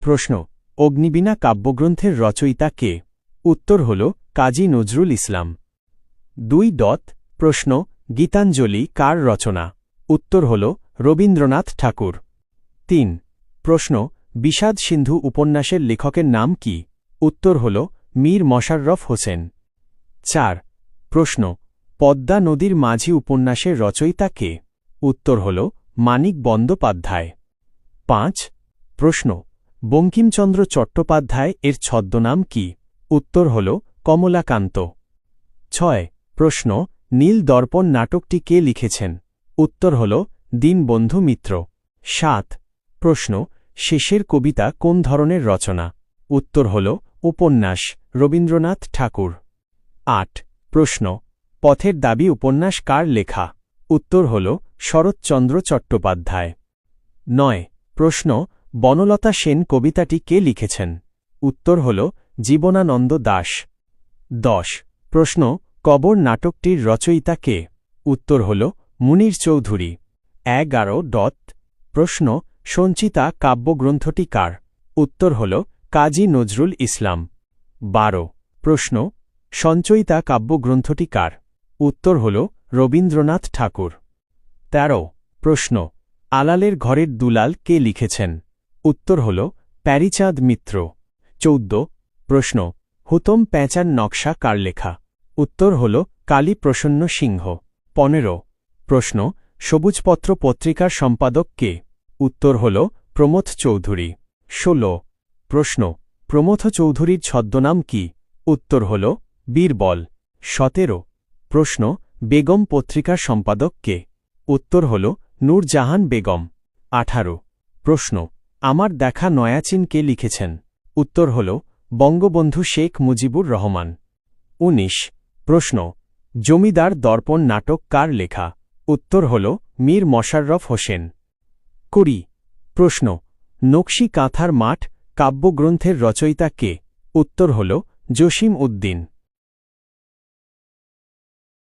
প্রশ্ন অগ্নিবীণা কাব্যগ্রন্থের রচয়িতা কে? উত্তর হল কাজী নজরুল ইসলাম। 2. প্রশ্ন গীতাঞ্জলি কার রচনা? উত্তর হল রবীন্দ্রনাথ ঠাকুর। 3. প্রশ্ন বিষাদ সিন্ধু উপন্যাসের লেখকের নাম কি? উত্তর হল মীর মশাররফ হোসেন। 4. প্রশ্ন পদ্মা নদীর মাঝি উপন্যাসের রচয়িতা কে? উত্তর হল মানিক বন্দ্যোপাধ্যায়। 5. প্রশ্ন বঙ্কিমচন্দ্র চট্টোপাধ্যায় এর ছদ্মনাম কি? উত্তর হল কমলাকান্ত। 6. প্রশ্ন নীল দর্পণ নাটকটি কে লিখেছেন? উত্তর হল দীনবন্ধু মিত্র। 7. প্রশ্ন শেষের কবিতা কোন ধরনের রচনা? উত্তর হল উপন্যাস, রবীন্দ্রনাথ ঠাকুর। 8. প্রশ্ন পথের দাবি উপন্যাস কার লেখা? উত্তর হল শরৎচন্দ্র চট্টোপাধ্যায়। 9. প্রশ্ন বনলতা সেন কবিতাটি কে লিখেছেন? উত্তর হল জীবনানন্দ দাশ। 10. প্রশ্ন কবর নাটকটির রচয়িতা কে? উত্তর হল মুনীর চৌধুরী। 11. প্রশ্ন সঞ্চিতা কাব্যগ্রন্থটি কার? উত্তর হল কাজী নজরুল ইসলাম। 12. প্রশ্ন সঞ্চয়িতা কাব্যগ্রন্থটি কার? উত্তর হল রবীন্দ্রনাথ ঠাকুর। 13. প্রশ্ন আলালের ঘরের দুলাল কে লিখেছেন? উত্তর হল প্যারীচাঁদ মিত্র। 14. প্রশ্ন হুতম প্যাঁচার নকশা কার লেখা? উত্তর হল কালীপ্রসন্ন সিংহ। 15. প্রশ্ন সবুজপত্র পত্রিকার সম্পাদক কে? উত্তর হল প্রমথ চৌধুরী। 16. প্রশ্ন প্রমথ চৌধুরীর ছদ্মনাম কি? উত্তর হল বীরবল। 17. প্রশ্ন বেগম পত্রিকার সম্পাদক কে? উত্তর হল নূরজাহান বেগম। 18. প্রশ্ন আমার দেখা নয়াচিন কে লিখেছেন? উত্তর হল বঙ্গবন্ধু শেখ মুজিবুর রহমান। 19. প্রশ্ন জমিদার দর্পণ নাটক কার লেখা? উত্তর হল মীর মশাররফ হোসেন। 20. প্রশ্ন নকশি কাঁথার মাঠ কাব্যগ্রন্থের রচয়িতা কে? উত্তর হল জসিম উদ্দিন।